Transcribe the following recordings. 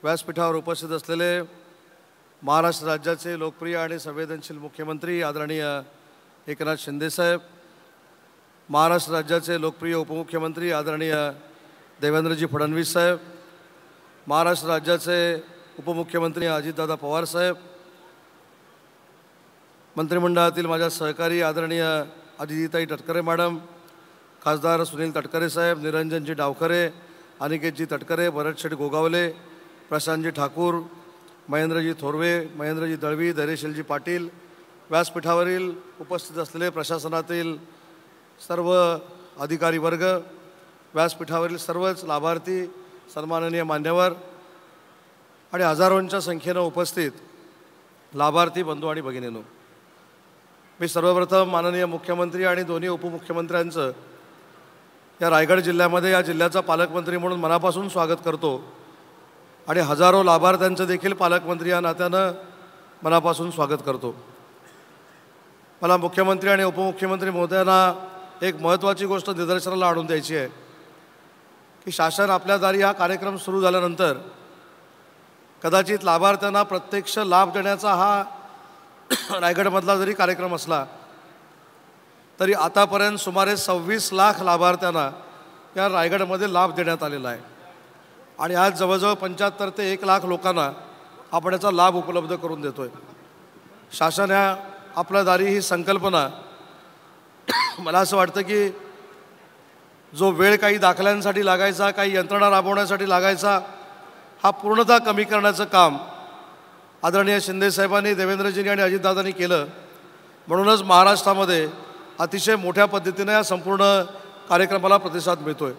व्यासपीठावर उपस्थित असलेले महाराष्ट्र राज्याचे लोकप्रिय आणि संवेदनशील मुख्यमंत्री आदरणीय एकनाथ शिंदे साहेब, महाराष्ट्र राज्याचे लोकप्रिय उपमुख्यमंत्री आदरणीय देवेंद्रजी फडणवीस साहेब, महाराष्ट्र राज्याचे उपमुख्यमंत्री अजितदादा पवार साहेब, मंत्रिमंडळातील माझ्या सहकारी आदरणीय अदितीताई तटकरे मॅडम, खासदार सुनील तटकरे साहेब, निरंजनजी डावखरे, अनिकेतजी तटकरे, भरतशेठ गोगावले, प्रशांतजी ठाकूर, महेंद्रजी थोरवे, महेंद्रजी दळवी, धैर्यशीलजी पाटील, व्यासपीठावरील उपस्थित असलेले प्रशासनातील सर्व अधिकारी वर्ग, व्यासपीठावरील सर्वच लाभार्थी, सन्माननीय मान्यवर आणि हजारोंच्या संख्येनं उपस्थित लाभार्थी बंधू आणि भगिनींनो, मी सर्वप्रथम माननीय मुख्यमंत्री आणि दोन्ही उपमुख्यमंत्र्यांचं या रायगड जिल्ह्यामध्ये या जिल्ह्याचा पालकमंत्री म्हणून मनापासून स्वागत करतो आणि हजारो लाभार्थ्यांचं देखील पालकमंत्री या नात्यानं मनापासून स्वागत करतो। मला मुख्यमंत्री आणि उपमुख्यमंत्री महोदयांना एक महत्त्वाची गोष्ट निदर्शनाला आणून द्यायची आहे की शासन आपल्या दारी हा कार्यक्रम सुरू झाल्यानंतर कदाचित लाभार्थ्यांना प्रत्यक्ष लाभ देण्याचा हा रायगडमधला जरी कार्यक्रम असला तरी आतापर्यंत सुमारे 26 लाख लाभार्थ्यांना या रायगडमध्ये लाभ देण्यात आलेला आहे आणि आज जवळजवळ 75 ते 1 लाख लोकांना आपण याचा लाभ उपलब्ध करून देतोय। शासन ह्या आपल्या दारी ही संकल्पना मला असं वाटतं की जो वेळ काही दाखल्यांसाठी लागायचा, काही यंत्रणा राबवण्यासाठी लागायचा, हा पूर्णतः कमी करण्याचं काम आदरणीय शिंदे साहेबांनी, देवेंद्रजींनी आणि अजितदादांनी केलं। म्हणूनच महाराष्ट्रामध्ये अतिशय मोठ्या पद्धतीने या संपूर्ण कार्यक्रमाला प्रतिसाद मिळतोय।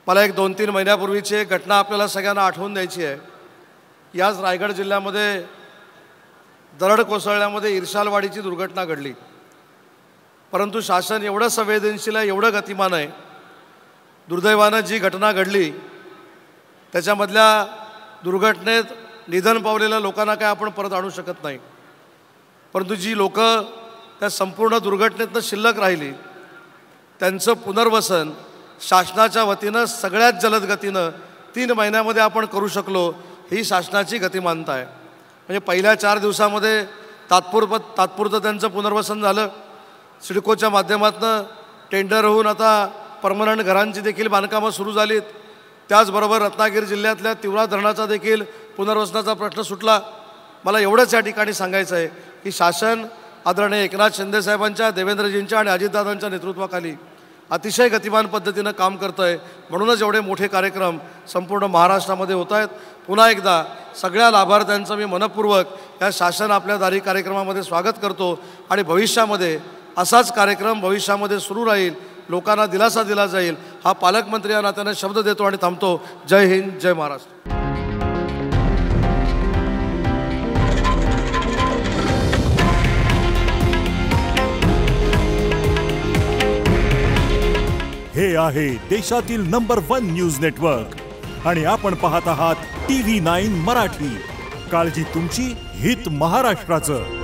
मला एक 2-3 महिन्यापूर्वीची एक घटना आपल्याला सगळ्यांना आठवून द्यायची आहे। याच रायगड जिल्ह्यामध्ये दरड कोसळल्यामध्ये इर्शालवाडीची दुर्घटना घडली, परंतु शासन एवढं संवेदनशील आहे, एवढं गतिमान आहे, दुर्दैवानं जी घटना घडली त्याच्यामधल्या दुर्घटनेत निधन पावलेल्या लोकांना काय आपण परत आणू शकत नाही, परंतु जी लोक त्या संपूर्ण दुर्घटनेतनं शिल्लक राहिली त्यांचं पुनर्वसन शासनाच्या वतीनं सगळ्यात जलद गतीनं 3 महिन्यामध्ये आपण करू शकलो, ही शासनाची गतिमानता आहे। म्हणजे पहिल्या 4 दिवसामध्ये तात्पुरतं त्यांचं पुनर्वसन झालं। सिडकोच्या माध्यमातून टेंडर होऊन आता परमनंट घरांची देखील बांधकामं सुरू झालीत। त्याचबरोबर रत्नागिरी जिल्ह्यातल्या तिवरा धरणाचा देखील पुनर्वसनाचा प्रश्न सुटला। मला एवढंच या ठिकाणी सांगायचं आहे की शासन आदरणीय एकनाथ शिंदे साहेबांच्या, देवेंद्रजींच्या आणि अजितदादांच्या नेतृत्वाखाली अतिशय गतिमान पद्धतीनं काम करतं आहे। म्हणूनच एवढे मोठे कार्यक्रम संपूर्ण महाराष्ट्रामध्ये होत आहेत। पुन्हा एकदा सगळ्या लाभार्थ्यांचं मी मनपूर्वक या शासन आपल्या दारी कार्यक्रमामध्ये स्वागत करतो आणि भविष्यामध्ये असाच कार्यक्रम भविष्यामध्ये सुरू राहील, लोकांना दिलासा दिला जाईल, हा पालकमंत्री या नात्याने शब्द देतो आणि थांबतो। जय हिंद, जय महाराष्ट्र। हे आहे देशातील नंबर 1 न्यूज नेटवर्क आणि आपण पाहत आहात TV9 मराठी। काळजी तुमची, हित महाराष्ट्राचं।